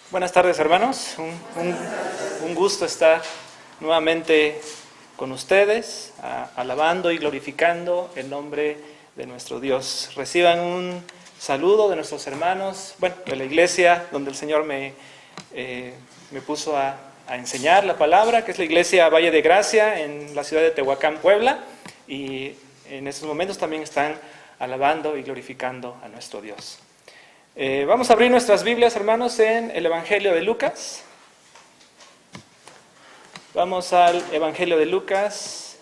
Buenas tardes, hermanos. Un gusto estar nuevamente con ustedes, alabando y glorificando el nombre de nuestro Dios. Reciban un saludo de nuestros hermanos, de la iglesia donde el Señor me puso a enseñar la palabra, que es la iglesia Valle de Gracia en la ciudad de Tehuacán, Puebla, y en estos momentos también están alabando y glorificando a nuestro Dios. Vamos a abrir nuestras Biblias, hermanos, en el Evangelio de Lucas. Vamos al Evangelio de Lucas.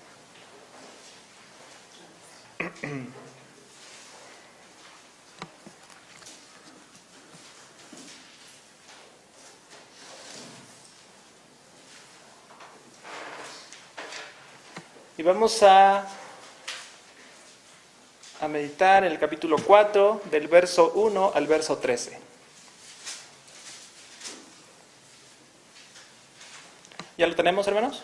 Y vamos a meditar en el capítulo 4, del verso 1 al verso 13. ¿Ya lo tenemos, hermanos?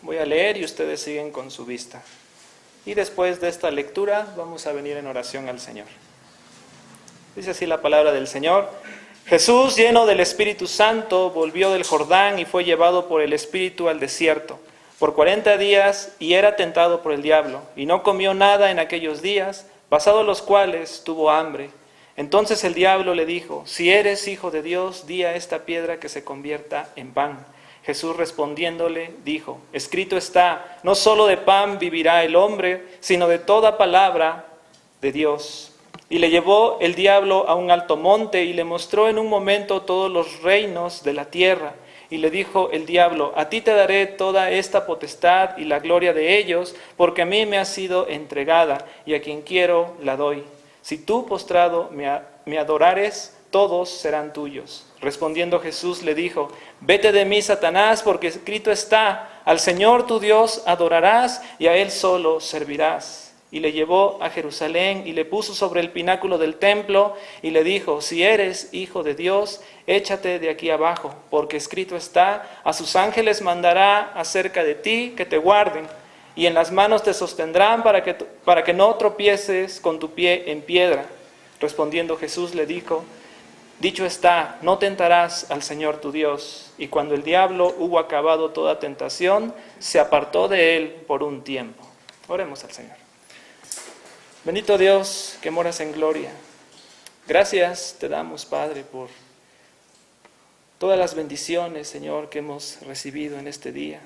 Voy a leer y ustedes siguen con su vista. Y después de esta lectura vamos a venir en oración al Señor. Dice así la palabra del Señor. Jesús, lleno del Espíritu Santo, volvió del Jordán y fue llevado por el Espíritu al desierto por 40 días, y era tentado por el diablo, y no comió nada en aquellos días, pasados los cuales tuvo hambre. Entonces el diablo le dijo: si eres hijo de Dios, di a esta piedra que se convierta en pan. Jesús respondiéndole dijo: escrito está, no solo de pan vivirá el hombre, sino de toda palabra de Dios. Y le llevó el diablo a un alto monte y le mostró en un momento todos los reinos de la tierra. Y le dijo el diablo: a ti te daré toda esta potestad y la gloria de ellos, porque a mí me ha sido entregada, y a quien quiero la doy. Si tú postrado me adorares, todos serán tuyos. Respondiendo Jesús le dijo: vete de mí, Satanás, porque escrito está, al Señor tu Dios adorarás y a Él solo servirás. Y le llevó a Jerusalén y le puso sobre el pináculo del templo y le dijo: si eres hijo de Dios, échate de aquí abajo, porque escrito está, a sus ángeles mandará acerca de ti que te guarden, y en las manos te sostendrán para que no tropieces con tu pie en piedra. Respondiendo Jesús le dijo: dicho está, no tentarás al Señor tu Dios. Y cuando el diablo hubo acabado toda tentación, se apartó de él por un tiempo. Oremos al Señor. Bendito Dios, que moras en gloria. Gracias te damos, Padre, por todas las bendiciones, Señor, que hemos recibido en este día.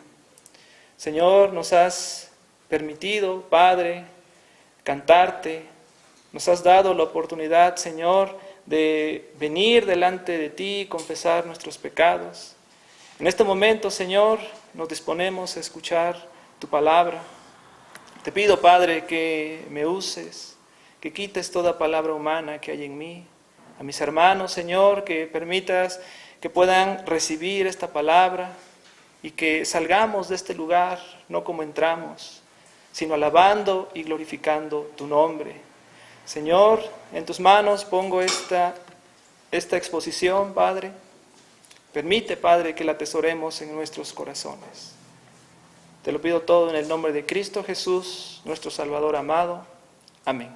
Señor, nos has permitido, Padre, cantarte. Nos has dado la oportunidad, Señor, de venir delante de ti y confesar nuestros pecados. En este momento, Señor, nos disponemos a escuchar tu palabra. Te pido, Padre, que me uses, que quites toda palabra humana que hay en mí. A mis hermanos, Señor, que permitas que puedan recibir esta palabra y que salgamos de este lugar no como entramos, sino alabando y glorificando tu nombre. Señor, en tus manos pongo esta exposición, Padre. Permite, Padre, que la atesoremos en nuestros corazones. Te lo pido todo en el nombre de Cristo Jesús, nuestro Salvador amado. Amén.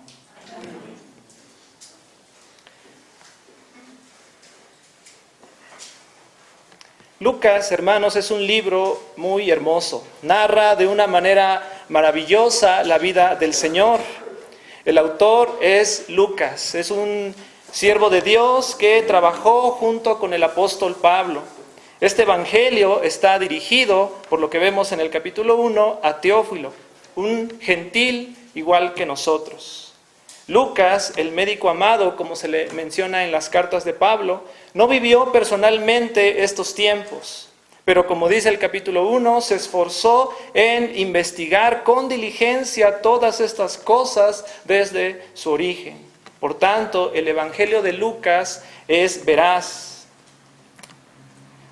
Lucas, hermanos, es un libro muy hermoso. Narra de una manera maravillosa la vida del Señor. El autor es Lucas, es un siervo de Dios que trabajó junto con el apóstol Pablo. Este evangelio está dirigido, por lo que vemos en el capítulo 1, a Teófilo, un gentil igual que nosotros. Lucas, el médico amado, como se le menciona en las cartas de Pablo, no vivió personalmente estos tiempos, pero como dice el capítulo 1, se esforzó en investigar con diligencia todas estas cosas desde su origen. Por tanto, el evangelio de Lucas es veraz.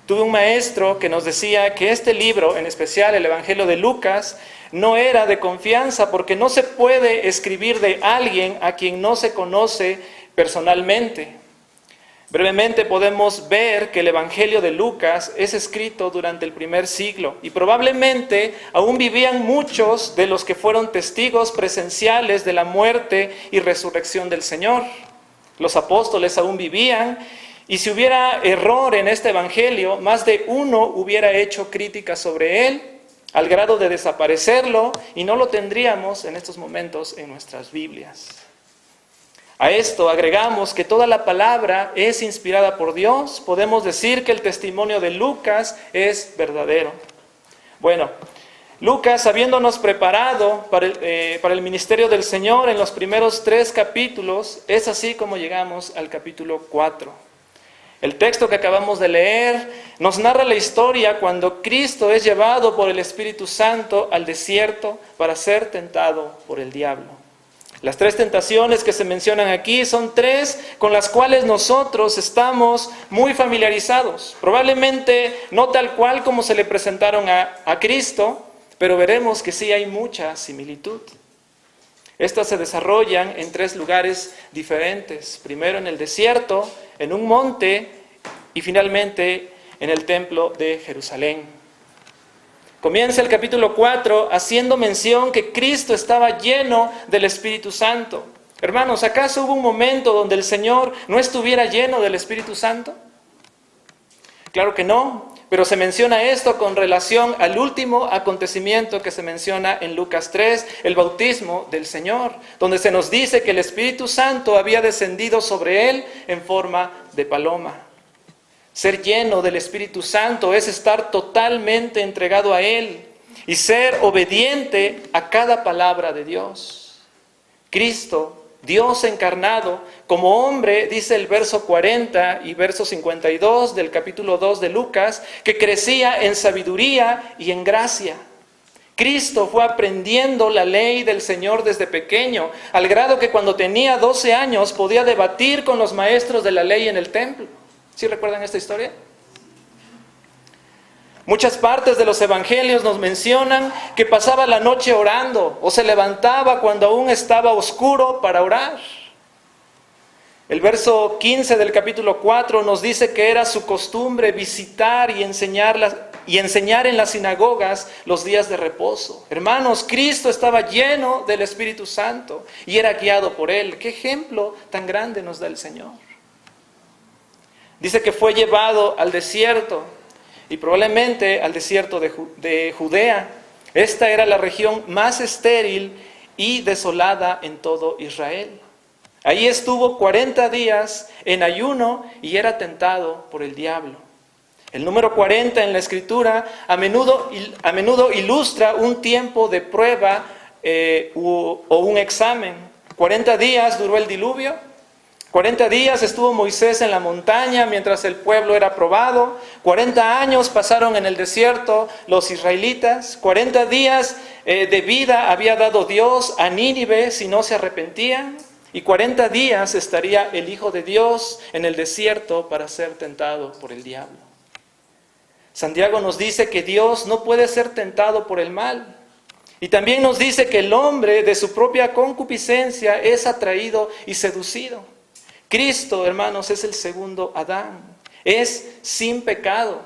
Tuve un maestro que nos decía que este libro, en especial el Evangelio de Lucas, no era de confianza porque no se puede escribir de alguien a quien no se conoce personalmente. Brevemente podemos ver que el Evangelio de Lucas es escrito durante el primer siglo y probablemente aún vivían muchos de los que fueron testigos presenciales de la muerte y resurrección del Señor. Los apóstoles aún vivían, y si hubiera error en este evangelio, más de uno hubiera hecho críticas sobre él, al grado de desaparecerlo, y no lo tendríamos en estos momentos en nuestras Biblias. A esto agregamos que toda la palabra es inspirada por Dios. Podemos decir que el testimonio de Lucas es verdadero. Bueno, Lucas, habiéndonos preparado para el ministerio del Señor en los primeros 3 capítulos, es así como llegamos al capítulo 4. El texto que acabamos de leer nos narra la historia cuando Cristo es llevado por el Espíritu Santo al desierto para ser tentado por el diablo. Las 3 tentaciones que se mencionan aquí son 3 con las cuales nosotros estamos muy familiarizados. Probablemente no tal cual como se le presentaron a Cristo, pero veremos que sí hay mucha similitud. Estas se desarrollan en 3 lugares diferentes. Primero en el desierto, en un monte y finalmente en el templo de Jerusalén. Comienza el capítulo 4 haciendo mención que Cristo estaba lleno del Espíritu Santo. Hermanos, ¿acaso hubo un momento donde el Señor no estuviera lleno del Espíritu Santo? Claro que no, pero se menciona esto con relación al último acontecimiento que se menciona en Lucas 3, el bautismo del Señor, donde se nos dice que el Espíritu Santo había descendido sobre él en forma de paloma. Ser lleno del Espíritu Santo es estar totalmente entregado a Él y ser obediente a cada palabra de Dios. Cristo, Dios encarnado, como hombre, dice el verso 40 y verso 52 del capítulo 2 de Lucas, que crecía en sabiduría y en gracia. Cristo fue aprendiendo la ley del Señor desde pequeño, al grado que cuando tenía 12 años podía debatir con los maestros de la ley en el templo. ¿Sí recuerdan esta historia? Muchas partes de los evangelios nos mencionan que pasaba la noche orando o se levantaba cuando aún estaba oscuro para orar. El verso 15 del capítulo 4 nos dice que era su costumbre visitar y enseñar en las sinagogas los días de reposo. Hermanos, Cristo estaba lleno del Espíritu Santo y era guiado por Él. ¿Qué ejemplo tan grande nos da el Señor? Dice que fue llevado al desierto y probablemente al desierto de Judea. Esta era la región más estéril y desolada en todo Israel. Ahí estuvo 40 días en ayuno y era tentado por el diablo. El número 40 en la Escritura a menudo ilustra un tiempo de prueba o un examen. 40 días duró el diluvio. 40 días estuvo Moisés en la montaña mientras el pueblo era probado. 40 años pasaron en el desierto los israelitas. 40 días de vida había dado Dios a Nínive si no se arrepentían. Y 40 días estaría el Hijo de Dios en el desierto para ser tentado por el diablo. Santiago nos dice que Dios no puede ser tentado por el mal. Y también nos dice que el hombre de su propia concupiscencia es atraído y seducido. Cristo, hermanos, es el segundo Adán. Es sin pecado.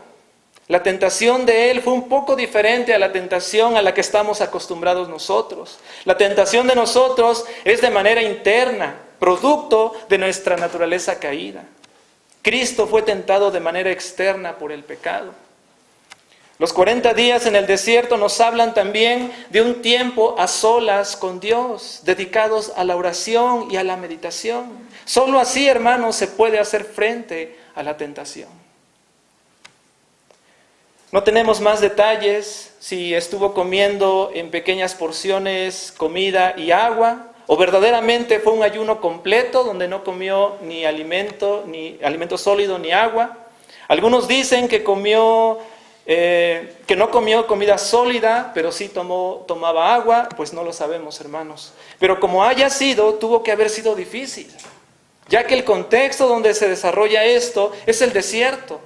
La tentación de Él fue un poco diferente a la tentación a la que estamos acostumbrados nosotros. La tentación de nosotros es de manera interna, producto de nuestra naturaleza caída. Cristo fue tentado de manera externa por el pecado. Los 40 días en el desierto nos hablan también de un tiempo a solas con Dios, dedicados a la oración y a la meditación. Solo así, hermanos, se puede hacer frente a la tentación. No tenemos más detalles si estuvo comiendo en pequeñas porciones comida y agua, o verdaderamente fue un ayuno completo donde no comió ni alimento sólido ni agua. Algunos dicen que no comió comida sólida, pero sí tomaba agua. Pues no lo sabemos, hermanos. Pero como haya sido, tuvo que haber sido difícil, ya que el contexto donde se desarrolla esto es el desierto.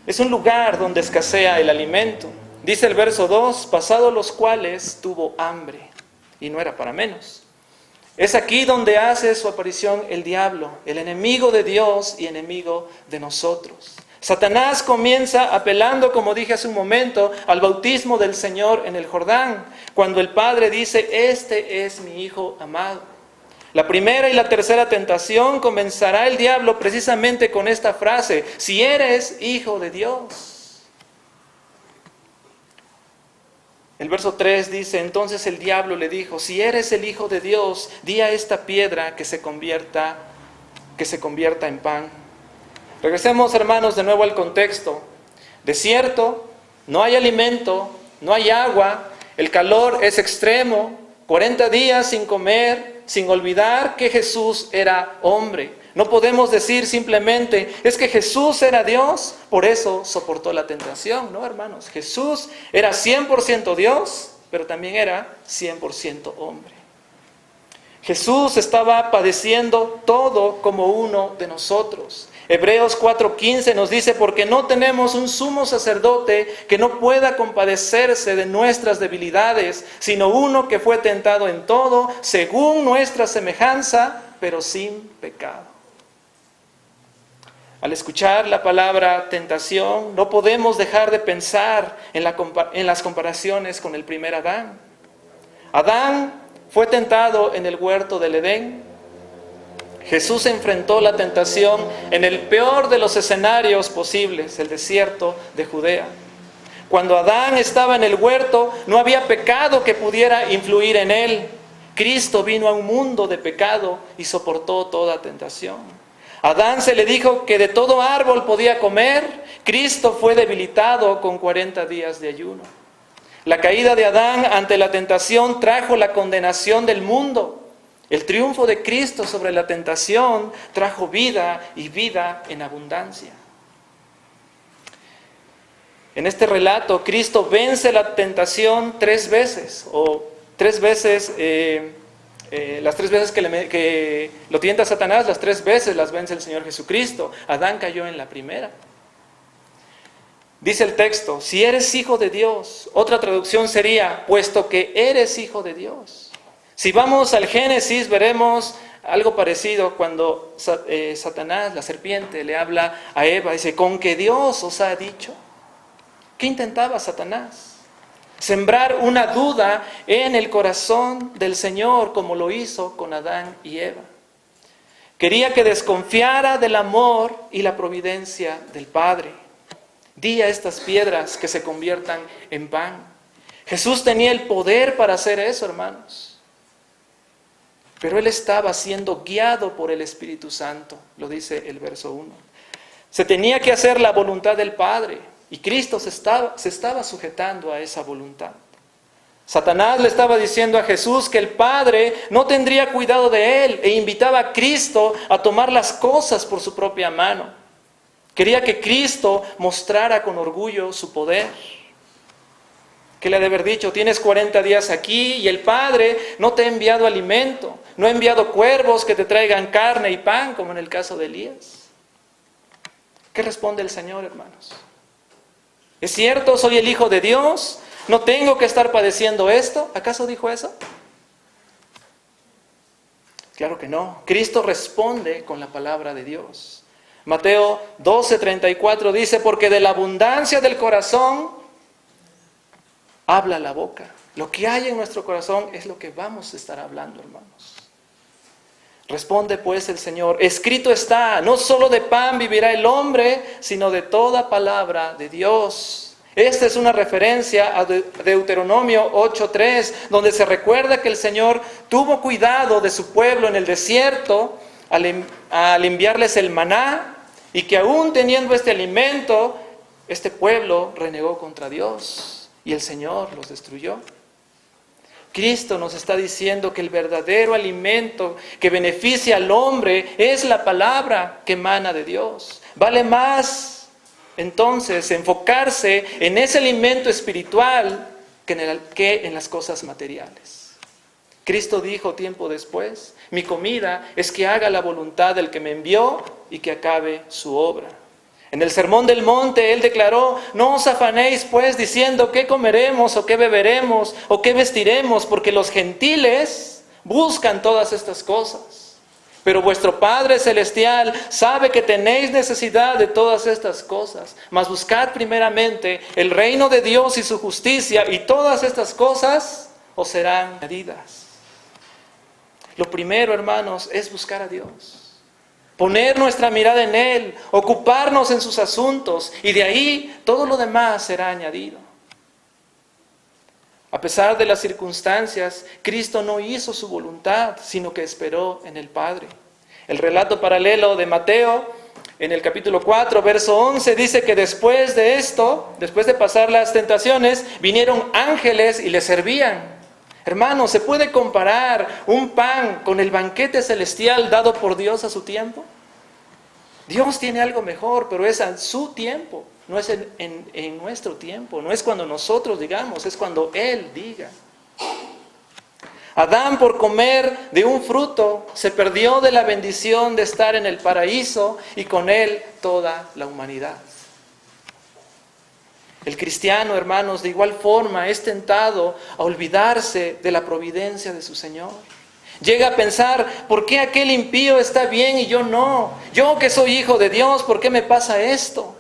Es un lugar donde escasea el alimento. Dice el verso 2, pasados los cuales tuvo hambre, y no era para menos. Es aquí donde hace su aparición el diablo, el enemigo de Dios y enemigo de nosotros. Satanás comienza apelando, como dije hace un momento, al bautismo del Señor en el Jordán, cuando el Padre dice, este es mi Hijo amado. La primera y la tercera tentación comenzará el diablo precisamente con esta frase: si eres hijo de Dios. El verso 3 dice: entonces el diablo le dijo: si eres el hijo de Dios, di a esta piedra que se convierta en pan. Regresemos, hermanos, de nuevo al contexto. Desierto, no hay alimento, no hay agua, el calor es extremo, 40 días sin comer, sin olvidar que Jesús era hombre. No podemos decir simplemente, es que Jesús era Dios, por eso soportó la tentación. No, hermanos, Jesús era 100% Dios, pero también era 100% hombre. Jesús estaba padeciendo todo como uno de nosotros. Hebreos 4:15 nos dice: porque no tenemos un sumo sacerdote que no pueda compadecerse de nuestras debilidades, sino uno que fue tentado en todo, según nuestra semejanza, pero sin pecado. Al escuchar la palabra tentación, no podemos dejar de pensar en las comparaciones con el primer Adán. Adán fue tentado en el huerto del Edén. Jesús enfrentó la tentación en el peor de los escenarios posibles, el desierto de Judea. Cuando Adán estaba en el huerto, no había pecado que pudiera influir en él. Cristo vino a un mundo de pecado y soportó toda tentación. A Adán se le dijo que de todo árbol podía comer. Cristo fue debilitado con 40 días de ayuno. La caída de Adán ante la tentación trajo la condenación del mundo. El triunfo de Cristo sobre la tentación trajo vida y vida en abundancia. En este relato, Cristo vence la tentación 3 veces, o 3 veces, las 3 veces que lo tienta Satanás, las 3 veces las vence el Señor Jesucristo. Adán cayó en la primera. Dice el texto: si eres hijo de Dios. Otra traducción sería: puesto que eres hijo de Dios. Si vamos al Génesis, veremos algo parecido cuando Satanás, la serpiente, le habla a Eva. Dice: ¿con qué Dios os ha dicho? ¿Qué intentaba Satanás? Sembrar una duda en el corazón del Señor, como lo hizo con Adán y Eva. Quería que desconfiara del amor y la providencia del Padre. Di a estas piedras que se conviertan en pan. Jesús tenía el poder para hacer eso, hermanos. Pero él estaba siendo guiado por el Espíritu Santo, lo dice el verso 1. Se tenía que hacer la voluntad del Padre, y Cristo se estaba sujetando a esa voluntad. Satanás le estaba diciendo a Jesús que el Padre no tendría cuidado de él, e invitaba a Cristo a tomar las cosas por su propia mano. Quería que Cristo mostrara con orgullo su poder. ¿Qué le ha de haber dicho? Tienes 40 días aquí y el Padre no te ha enviado alimento, no ha enviado cuervos que te traigan carne y pan, como en el caso de Elías. ¿Qué responde el Señor, hermanos? ¿Es cierto? ¿Soy el Hijo de Dios? ¿No tengo que estar padeciendo esto? ¿Acaso dijo eso? Claro que no. Cristo responde con la palabra de Dios. Mateo 12:34 dice: porque de la abundancia del corazón habla la boca. Lo que hay en nuestro corazón es lo que vamos a estar hablando, hermanos. Responde pues el Señor: escrito está, no solo de pan vivirá el hombre, sino de toda palabra de Dios. Esta es una referencia a Deuteronomio 8:3, donde se recuerda que el Señor tuvo cuidado de su pueblo en el desierto al enviarles el maná, y que aún teniendo este alimento, este pueblo renegó contra Dios. Y el Señor los destruyó. Cristo nos está diciendo que el verdadero alimento que beneficia al hombre es la palabra que emana de Dios. Vale más, entonces, enfocarse en ese alimento espiritual que en las cosas materiales. Cristo dijo tiempo después: mi comida es que haga la voluntad del que me envió y que acabe su obra. En el Sermón del Monte Él declaró: no os afanéis pues diciendo qué comeremos o qué beberemos o qué vestiremos, porque los gentiles buscan todas estas cosas. Pero vuestro Padre Celestial sabe que tenéis necesidad de todas estas cosas. Mas buscad primeramente el reino de Dios y su justicia, y todas estas cosas os serán añadidas. Lo primero, hermanos, es buscar a Dios. Poner nuestra mirada en Él, ocuparnos en sus asuntos y de ahí todo lo demás será añadido. A pesar de las circunstancias, Cristo no hizo su voluntad, sino que esperó en el Padre. El relato paralelo de Mateo, en el capítulo 4, verso 11, dice que después de esto, después de pasar las tentaciones, vinieron ángeles y le servían. Hermanos, ¿se puede comparar un pan con el banquete celestial dado por Dios a su tiempo? Dios tiene algo mejor, pero es a su tiempo, no es en nuestro tiempo, no es cuando nosotros digamos, es cuando Él diga. Adán, por comer de un fruto, se perdió de la bendición de estar en el paraíso y con él toda la humanidad. El cristiano, hermanos, de igual forma es tentado a olvidarse de la providencia de su Señor. Llega a pensar, ¿por qué aquel impío está bien y yo no? Yo que soy hijo de Dios, ¿por qué me pasa esto?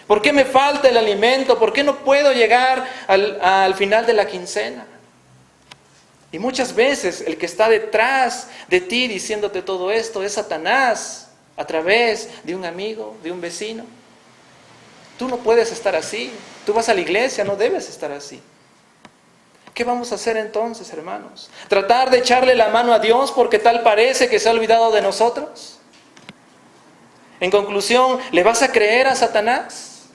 ¿Por qué me falta el alimento? ¿Por qué no puedo llegar al final de la quincena? Y muchas veces el que está detrás de ti diciéndote todo esto es Satanás, a través de un amigo, de un vecino. Tú no puedes estar así. Tú vas a la iglesia, no debes estar así. ¿Qué vamos a hacer entonces, hermanos? ¿Tratar de echarle la mano a Dios porque tal parece que se ha olvidado de nosotros? En conclusión, ¿le vas a creer a Satanás?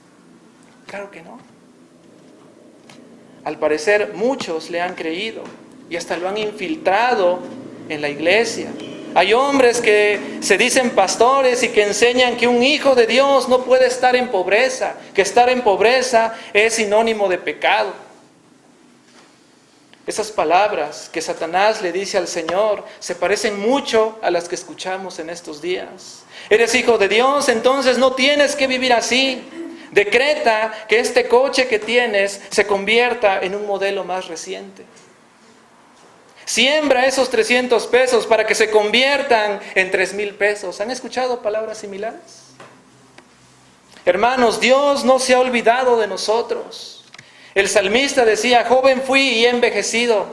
Claro que no. Al parecer, muchos le han creído y hasta lo han infiltrado en la iglesia. Hay hombres que se dicen pastores y que enseñan que un hijo de Dios no puede estar en pobreza, que estar en pobreza es sinónimo de pecado. Esas palabras que Satanás le dice al Señor se parecen mucho a las que escuchamos en estos días. Eres hijo de Dios, entonces no tienes que vivir así. Decreta que este coche que tienes se convierta en un modelo más reciente. Siembra esos 300 pesos para que se conviertan en 3,000 pesos. ¿Han escuchado palabras similares? Hermanos, Dios no se ha olvidado de nosotros. El salmista decía, joven fui y he envejecido,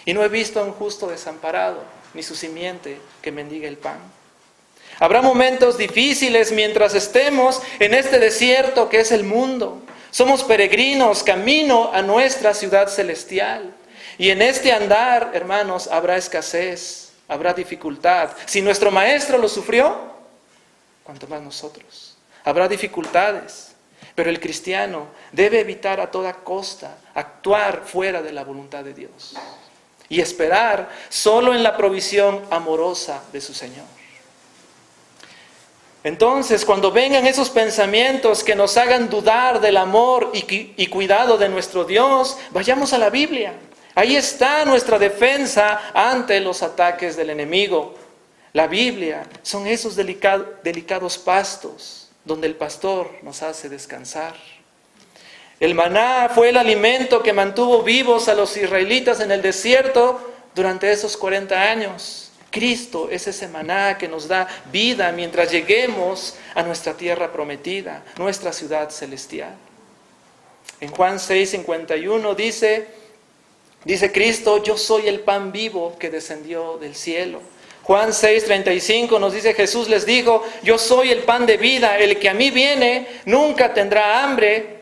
y no he visto a un justo desamparado, ni su simiente que mendigue el pan. Habrá momentos difíciles mientras estemos en este desierto que es el mundo. Somos peregrinos camino a nuestra ciudad celestial. Y en este andar, hermanos, habrá escasez, habrá dificultad. Si nuestro maestro lo sufrió, cuanto más nosotros. Habrá dificultades, pero el cristiano debe evitar a toda costa actuar fuera de la voluntad de Dios y esperar solo en la provisión amorosa de su Señor. Entonces, cuando vengan esos pensamientos que nos hagan dudar del amor y cuidado de nuestro Dios, vayamos a la Biblia. Ahí está nuestra defensa ante los ataques del enemigo. La Biblia son esos delicados pastos donde el pastor nos hace descansar. El maná fue el alimento que mantuvo vivos a los israelitas en el desierto durante esos 40 años. Cristo es ese maná que nos da vida mientras lleguemos a nuestra tierra prometida, nuestra ciudad celestial. En Juan 6:51 dice Cristo, yo soy el pan vivo que descendió del cielo. Juan 6:35 nos dice, Jesús les dijo, yo soy el pan de vida, el que a mí viene nunca tendrá hambre,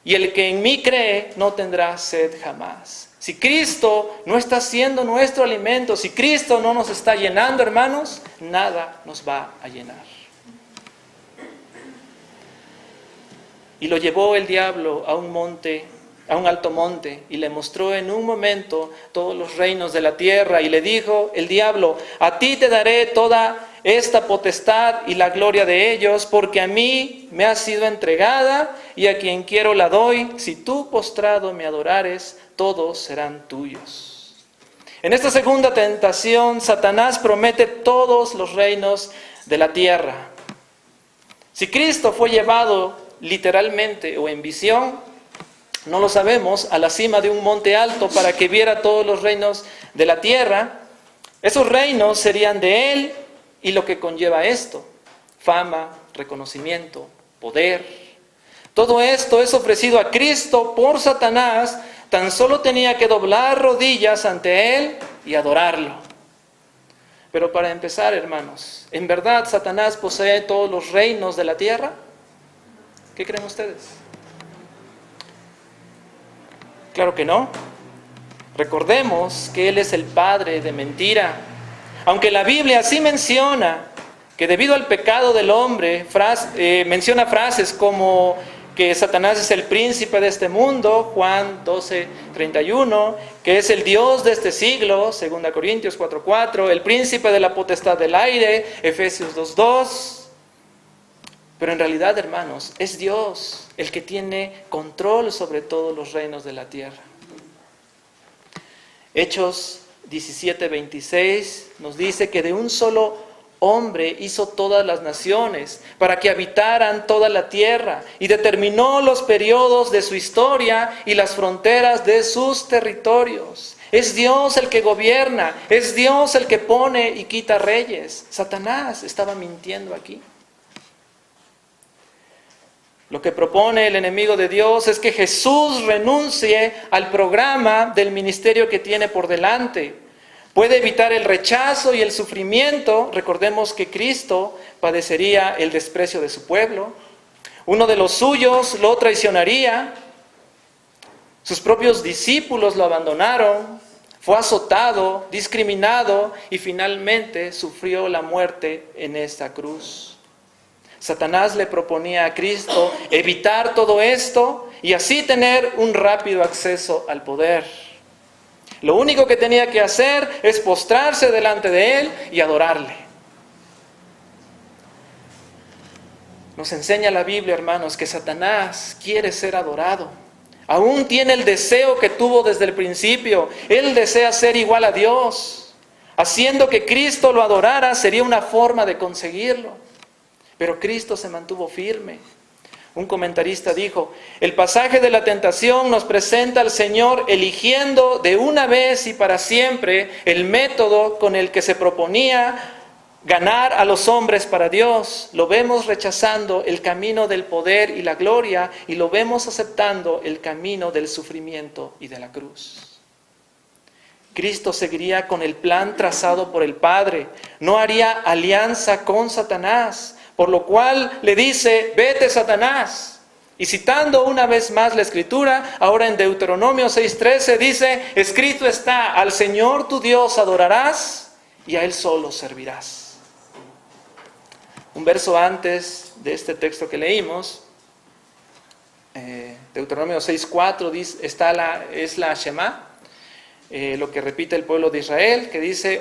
y el que en mí cree no tendrá sed jamás. Si Cristo no está siendo nuestro alimento, si Cristo no nos está llenando, hermanos, nada nos va a llenar. Y lo llevó el diablo a un alto monte, y le mostró en un momento todos los reinos de la tierra, y le dijo el diablo, a ti te daré toda esta potestad y la gloria de ellos, porque a mí me ha sido entregada, y a quien quiero la doy. Si tú postrado me adorares, todos serán tuyos. En esta segunda tentación, Satanás promete todos los reinos de la tierra. Si Cristo fue llevado literalmente o en visión, no lo sabemos, a la cima de un monte alto para que viera todos los reinos de la tierra, esos reinos serían de Él y lo que conlleva esto: fama, reconocimiento, poder. Todo esto es ofrecido a Cristo por Satanás, tan solo tenía que doblar rodillas ante Él y adorarlo. Pero para empezar, hermanos, ¿en verdad Satanás posee todos los reinos de la tierra? ¿Qué creen ustedes? Claro que no. Recordemos que Él es el padre de mentira. Aunque la Biblia sí menciona que debido al pecado del hombre, menciona frases como que Satanás es el príncipe de este mundo, Juan 12:31, que es el Dios de este siglo, 2 Corintios 4:4, el príncipe de la potestad del aire, Efesios 2:2. Pero en realidad, hermanos, es Dios el que tiene control sobre todos los reinos de la tierra. Hechos 17:26 nos dice que de un solo hombre hizo todas las naciones para que habitaran toda la tierra y determinó los periodos de su historia y las fronteras de sus territorios. Es Dios el que gobierna, es Dios el que pone y quita reyes. Satanás estaba mintiendo aquí. Lo que propone el enemigo de Dios es que Jesús renuncie al programa del ministerio que tiene por delante. Puede evitar el rechazo y el sufrimiento. Recordemos que Cristo padecería el desprecio de su pueblo. Uno de los suyos lo traicionaría. Sus propios discípulos lo abandonaron. Fue azotado, discriminado y finalmente sufrió la muerte en esta cruz. Satanás le proponía a Cristo evitar todo esto y así tener un rápido acceso al poder. Lo único que tenía que hacer es postrarse delante de Él y adorarle. Nos enseña la Biblia, hermanos, que Satanás quiere ser adorado. Aún tiene el deseo que tuvo desde el principio. Él desea ser igual a Dios. Haciendo que Cristo lo adorara sería una forma de conseguirlo. Pero Cristo se mantuvo firme. Un comentarista dijo, el pasaje de la tentación nos presenta al Señor eligiendo de una vez y para siempre el método con el que se proponía ganar a los hombres para Dios. Lo vemos rechazando el camino del poder y la gloria y lo vemos aceptando el camino del sufrimiento y de la cruz. Cristo seguiría con el plan trazado por el Padre, no haría alianza con Satanás, por lo cual le dice, vete Satanás. Y citando una vez más la Escritura, ahora en Deuteronomio 6:13 dice, escrito está, al Señor tu Dios adorarás y a Él solo servirás. Un verso antes de este texto que leímos, Deuteronomio 6:4 es la Shema, lo que repite el pueblo de Israel, que dice,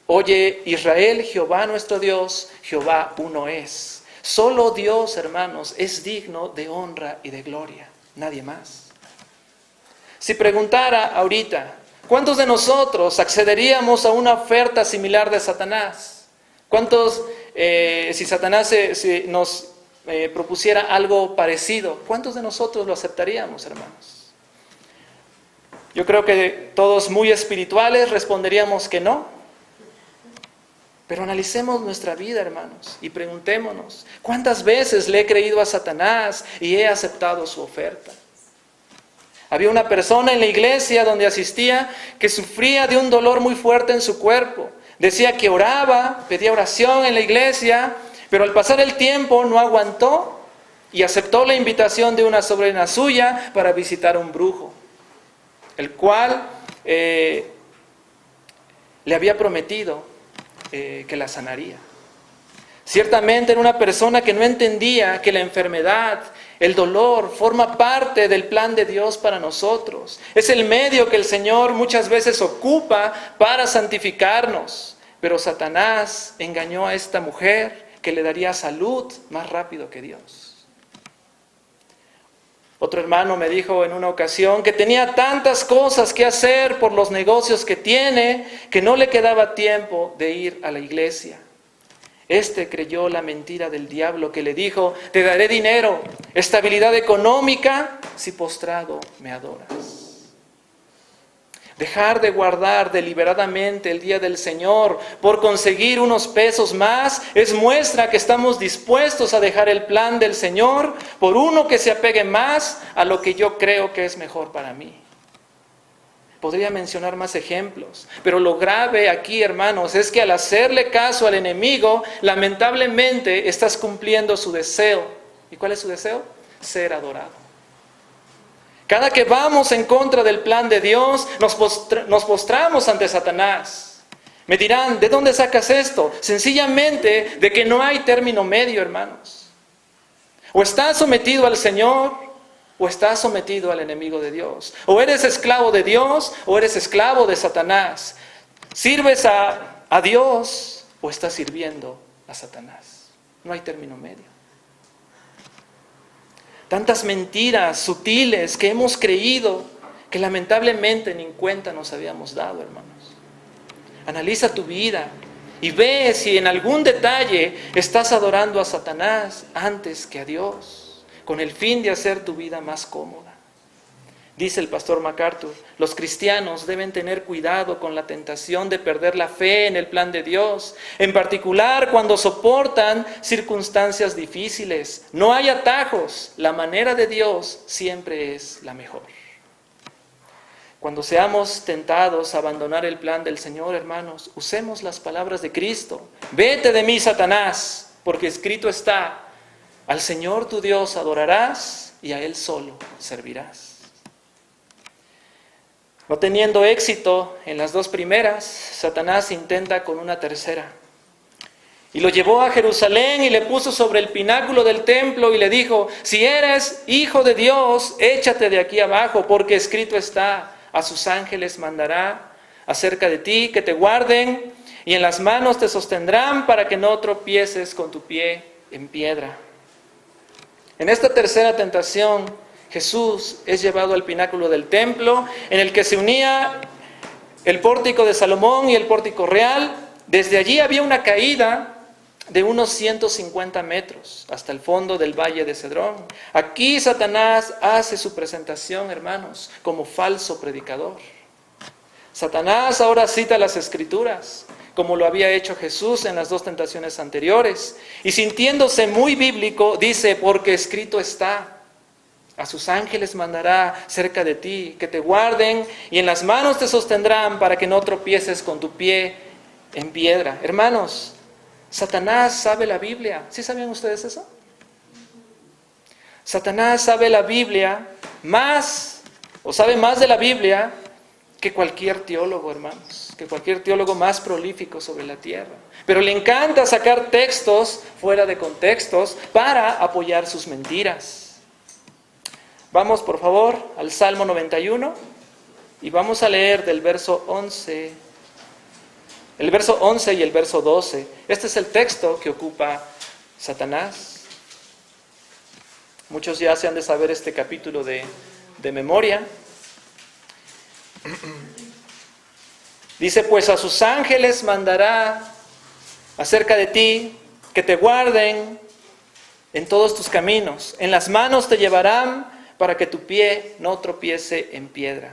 Oye Israel, Jehová nuestro Dios, Jehová uno es. Solo Dios, hermanos, es digno de honra y de gloria, nadie más. Si preguntara ahorita, ¿cuántos de nosotros accederíamos a una oferta similar de Satanás? ¿Cuántos, si Satanás nos propusiera algo parecido, cuántos de nosotros lo aceptaríamos, hermanos? Yo creo que todos muy espirituales responderíamos que no. Pero analicemos nuestra vida, hermanos, y preguntémonos, ¿cuántas veces le he creído a Satanás y he aceptado su oferta? Había una persona en la iglesia donde asistía que sufría de un dolor muy fuerte en su cuerpo. Decía que oraba, pedía oración en la iglesia, pero al pasar el tiempo no aguantó y aceptó la invitación de una sobrina suya para visitar a un brujo, el cual le había prometido que la sanaría. Ciertamente era una persona que no entendía que la enfermedad, el dolor, forma parte del plan de Dios para nosotros. Es el medio que el Señor muchas veces ocupa para santificarnos. Pero Satanás engañó a esta mujer que le daría salud más rápido que Dios. Otro hermano me dijo en una ocasión que tenía tantas cosas que hacer por los negocios que tiene, que no le quedaba tiempo de ir a la iglesia. Este creyó la mentira del diablo que le dijo, te daré dinero, estabilidad económica, si postrado me adoras. Dejar de guardar deliberadamente el día del Señor por conseguir unos pesos más es muestra que estamos dispuestos a dejar el plan del Señor por uno que se apegue más a lo que yo creo que es mejor para mí. Podría mencionar más ejemplos, pero lo grave aquí, hermanos, es que al hacerle caso al enemigo, lamentablemente estás cumpliendo su deseo. ¿Y cuál es su deseo? Ser adorado. Cada que vamos en contra del plan de Dios, nos postramos ante Satanás. Me dirán, ¿de dónde sacas esto? Sencillamente de que no hay término medio, hermanos. O estás sometido al Señor, o estás sometido al enemigo de Dios. O eres esclavo de Dios, o eres esclavo de Satanás. ¿Sirves a Dios o estás sirviendo a Satanás? No hay término medio. Tantas mentiras sutiles que hemos creído que lamentablemente ni cuenta nos habíamos dado, hermanos. Analiza tu vida y ve si en algún detalle estás adorando a Satanás antes que a Dios, con el fin de hacer tu vida más cómoda. Dice el pastor MacArthur, los cristianos deben tener cuidado con la tentación de perder la fe en el plan de Dios, en particular cuando soportan circunstancias difíciles. No hay atajos, la manera de Dios siempre es la mejor. Cuando seamos tentados a abandonar el plan del Señor, hermanos, usemos las palabras de Cristo. Vete de mí, Satanás, porque escrito está, al Señor tu Dios adorarás y a Él solo servirás. No teniendo éxito en las dos primeras, Satanás intenta con una tercera. Y lo llevó a Jerusalén y le puso sobre el pináculo del templo y le dijo, si eres hijo de Dios, échate de aquí abajo, porque escrito está, a sus ángeles mandará acerca de ti que te guarden y en las manos te sostendrán para que no tropieces con tu pie en piedra. En esta tercera tentación, Jesús es llevado al pináculo del templo, en el que se unía el pórtico de Salomón y el pórtico real. Desde allí había una caída de unos 150 metros hasta el fondo del valle de Cedrón. Aquí Satanás hace su presentación, hermanos, como falso predicador. Satanás ahora cita las Escrituras, como lo había hecho Jesús en las dos tentaciones anteriores, y sintiéndose muy bíblico, dice, porque escrito está, a sus ángeles mandará cerca de ti, que te guarden, y en las manos te sostendrán para que no tropieces con tu pie en piedra. Hermanos, Satanás sabe la Biblia. ¿Sí sabían ustedes eso? Satanás sabe la Biblia sabe más de la Biblia que cualquier teólogo, hermanos, que cualquier teólogo más prolífico sobre la tierra. Pero le encanta sacar textos fuera de contextos para apoyar sus mentiras. Vamos, por favor, al Salmo 91 y vamos a leer del verso 11. El verso 11 y el verso 12. Este es el texto que ocupa Satanás. Muchos ya se han de saber este capítulo de memoria. Dice, pues a sus ángeles mandará acerca de ti que te guarden en todos tus caminos. En las manos te llevarán para que tu pie no tropiece en piedra.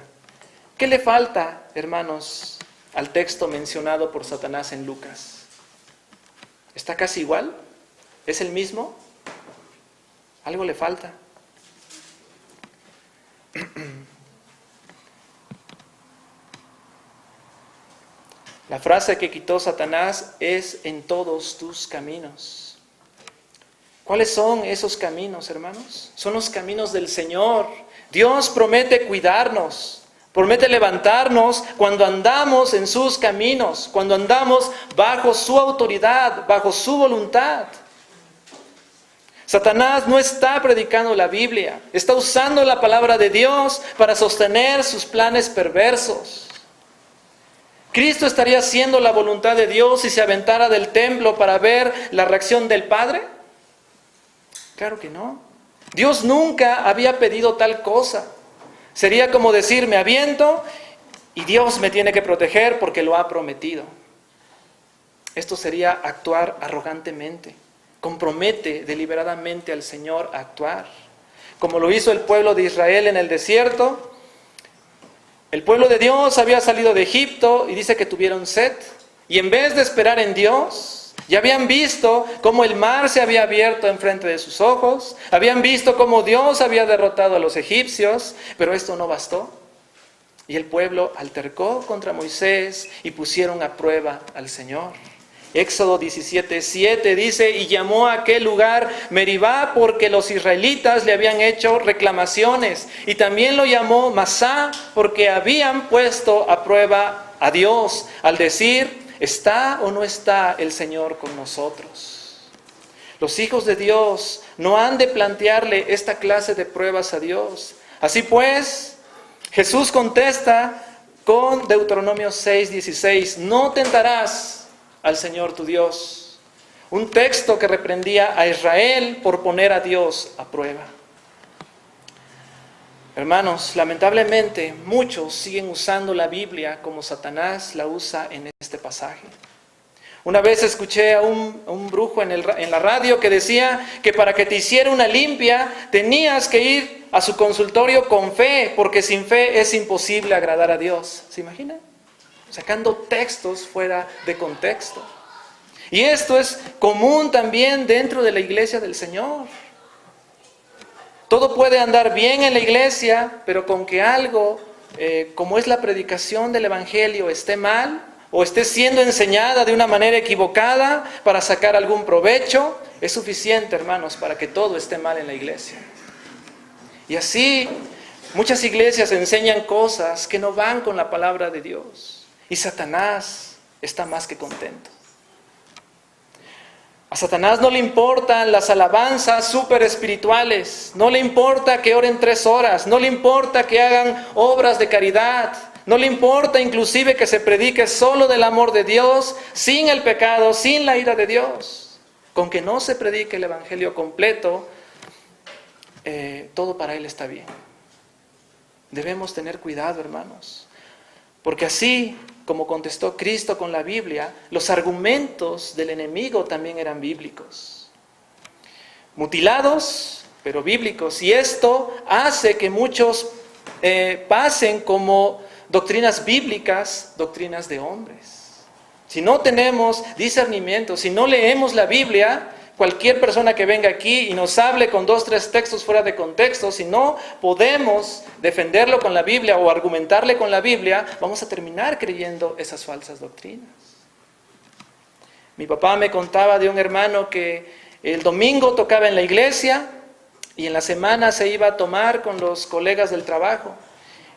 ¿Qué le falta, hermanos, al texto mencionado por Satanás en Lucas? ¿Está casi igual? ¿Es el mismo? Algo le falta. La frase que quitó Satanás es en todos tus caminos. ¿Cuáles son esos caminos, hermanos? Son los caminos del Señor. Dios promete cuidarnos, promete levantarnos cuando andamos en sus caminos, cuando andamos bajo su autoridad, bajo su voluntad. Satanás no está predicando la Biblia, está usando la palabra de Dios para sostener sus planes perversos. ¿Cristo estaría haciendo la voluntad de Dios si se aventara del templo para ver la reacción del Padre? Claro que no. Dios nunca había pedido tal cosa. Sería como decir, me aviento y Dios me tiene que proteger porque lo ha prometido. Esto sería actuar arrogantemente. Compromete deliberadamente al Señor a actuar. Como lo hizo el pueblo de Israel en el desierto. El pueblo de Dios había salido de Egipto y dice que tuvieron sed. Y en vez de esperar en Dios, ya habían visto cómo el mar se había abierto enfrente de sus ojos. Habían visto cómo Dios había derrotado a los egipcios. Pero esto no bastó. Y el pueblo altercó contra Moisés y pusieron a prueba al Señor. Éxodo 17:7 dice, y llamó a aquel lugar Meribá porque los israelitas le habían hecho reclamaciones. Y también lo llamó Masá porque habían puesto a prueba a Dios al decir, ¿está o no está el Señor con nosotros? Los hijos de Dios no han de plantearle esta clase de pruebas a Dios. Así pues, Jesús contesta con Deuteronomio 6:16, no tentarás al Señor tu Dios. Un texto que reprendía a Israel por poner a Dios a prueba. Hermanos, lamentablemente muchos siguen usando la Biblia como Satanás la usa en este pasaje. Una vez escuché a un brujo en la radio que decía que para que te hiciera una limpia tenías que ir a su consultorio con fe, porque sin fe es imposible agradar a Dios. ¿Se imaginan? Sacando textos fuera de contexto. Y esto es común también dentro de la iglesia del Señor. Todo puede andar bien en la iglesia, pero con que algo, como es la predicación del Evangelio, esté mal, o esté siendo enseñada de una manera equivocada para sacar algún provecho, es suficiente, hermanos, para que todo esté mal en la iglesia. Y así, muchas iglesias enseñan cosas que no van con la palabra de Dios. Y Satanás está más que contento. A Satanás no le importan las alabanzas súper espirituales, no le importa que oren 3 horas, no le importa que hagan obras de caridad, no le importa inclusive que se predique solo del amor de Dios, sin el pecado, sin la ira de Dios. Con que no se predique el Evangelio completo, todo para él está bien. Debemos tener cuidado, hermanos, porque así como contestó Cristo con la Biblia, los argumentos del enemigo también eran bíblicos. Mutilados, pero bíblicos. Y esto hace que muchos pasen como doctrinas bíblicas, doctrinas de hombres. Si no tenemos discernimiento, si no leemos la Biblia, cualquier persona que venga aquí y nos hable con 2, 3 textos fuera de contexto, si no podemos defenderlo con la Biblia o argumentarle con la Biblia, vamos a terminar creyendo esas falsas doctrinas. Mi papá me contaba de un hermano que el domingo tocaba en la iglesia y en la semana se iba a tomar con los colegas del trabajo.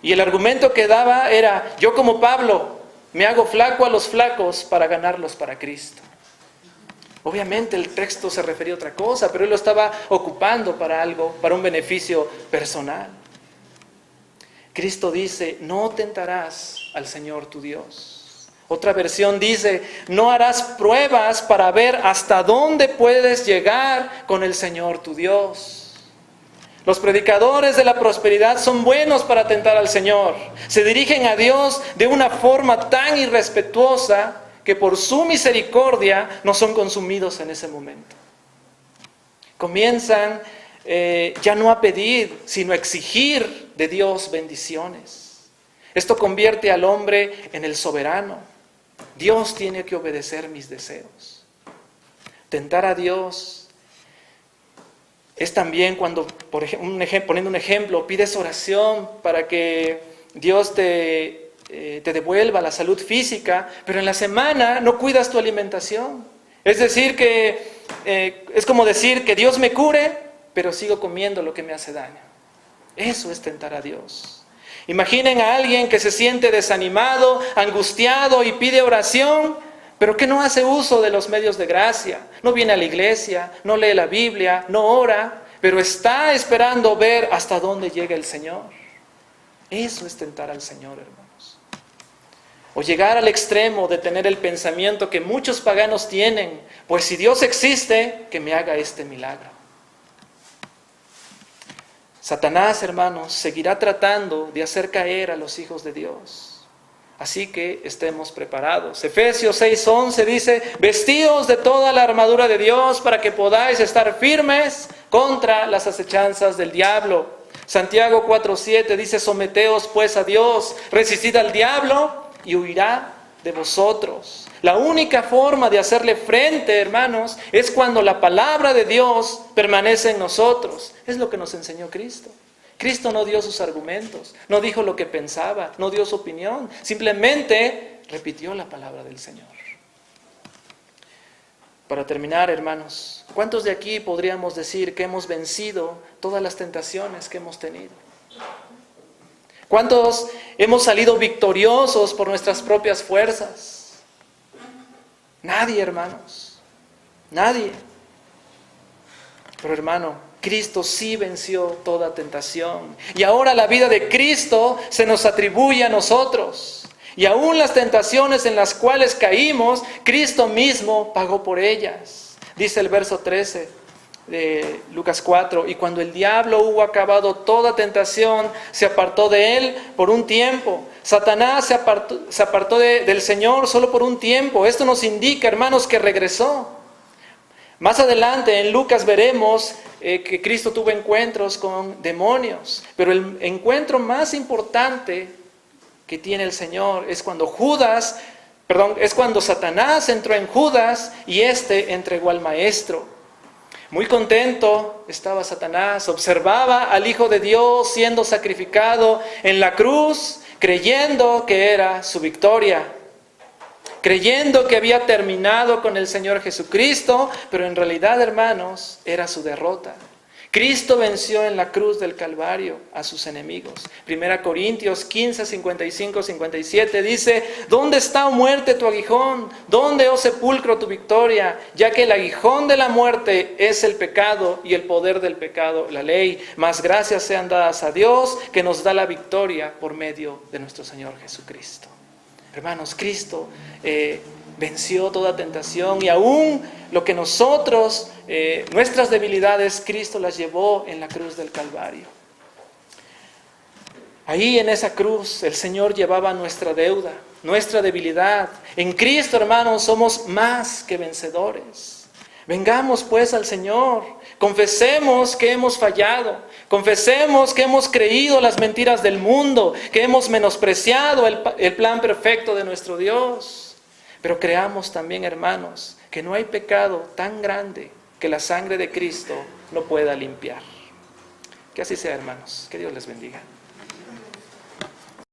Y el argumento que daba era, yo como Pablo me hago flaco a los flacos para ganarlos para Cristo. Obviamente el texto se refería a otra cosa, pero él lo estaba ocupando para algo, para un beneficio personal. Cristo dice, no tentarás al Señor tu Dios. Otra versión dice, no harás pruebas para ver hasta dónde puedes llegar con el Señor tu Dios. Los predicadores de la prosperidad son buenos para tentar al Señor. Se dirigen a Dios de una forma tan irrespetuosa que por su misericordia no son consumidos en ese momento. Comienzan ya no a pedir, sino a exigir de Dios bendiciones. Esto convierte al hombre en el soberano. Dios tiene que obedecer mis deseos. Tentar a Dios es también cuando, poniendo un ejemplo, pides oración para que Dios te devuelva la salud física, pero en la semana no cuidas tu alimentación. Es decir, es como decir que Dios me cure, pero sigo comiendo lo que me hace daño. Eso es tentar a Dios. Imaginen a alguien que se siente desanimado, angustiado y pide oración, pero que no hace uso de los medios de gracia. No viene a la iglesia, no lee la Biblia, no ora, pero está esperando ver hasta dónde llega el Señor. Eso es tentar al Señor, hermanos. O llegar al extremo de tener el pensamiento que muchos paganos tienen, pues si Dios existe, que me haga este milagro. Satanás, hermanos, seguirá tratando de hacer caer a los hijos de Dios. Así que estemos preparados. Efesios 6:11 dice, vestíos de toda la armadura de Dios para que podáis estar firmes contra las acechanzas del diablo. Santiago 4:7 dice, someteos pues a Dios, resistid al diablo y huirá de vosotros. La única forma de hacerle frente, hermanos, es cuando la palabra de Dios permanece en nosotros. Es lo que nos enseñó Cristo. Cristo no dio sus argumentos, no dijo lo que pensaba, no dio su opinión, simplemente repitió la palabra del Señor. Para terminar, hermanos, ¿cuántos de aquí podríamos decir que hemos vencido todas las tentaciones que hemos tenido? ¿Cuántos hemos salido victoriosos por nuestras propias fuerzas? Nadie, hermanos, nadie. Pero hermano, Cristo sí venció toda tentación. Y ahora la vida de Cristo se nos atribuye a nosotros. Y aún las tentaciones en las cuales caímos, Cristo mismo pagó por ellas. Dice el verso 13 de Lucas 4, y cuando el diablo hubo acabado toda tentación, se apartó de él por un tiempo. Satanás se apartó del Señor solo por un tiempo. Esto nos indica, hermanos, que regresó. Más adelante en Lucas veremos que Cristo tuvo encuentros con demonios, pero el encuentro más importante que tiene el Señor es cuando Satanás entró en Judas y éste entregó al Maestro. Muy contento estaba Satanás, observaba al Hijo de Dios siendo sacrificado en la cruz, creyendo que era su victoria, creyendo que había terminado con el Señor Jesucristo, pero en realidad, hermanos, era su derrota. Cristo venció en la cruz del Calvario a sus enemigos. 1 Corintios 15, 55, 57 dice: ¿dónde está, oh muerte, tu aguijón? ¿Dónde, oh sepulcro, tu victoria? Ya que el aguijón de la muerte es el pecado y el poder del pecado, la ley. Mas gracias sean dadas a Dios que nos da la victoria por medio de nuestro Señor Jesucristo. Hermanos, Cristo venció toda tentación y aún lo que nosotros, nuestras debilidades, Cristo las llevó en la cruz del Calvario. Ahí en esa cruz el Señor llevaba nuestra deuda, nuestra debilidad. En Cristo, hermanos, somos más que vencedores. Vengamos pues al Señor, confesemos que hemos fallado, confesemos que hemos creído las mentiras del mundo, que hemos menospreciado el plan perfecto de nuestro Dios. Pero creamos también, hermanos, que no hay pecado tan grande que la sangre de Cristo no pueda limpiar. Que así sea, hermanos. Que Dios les bendiga.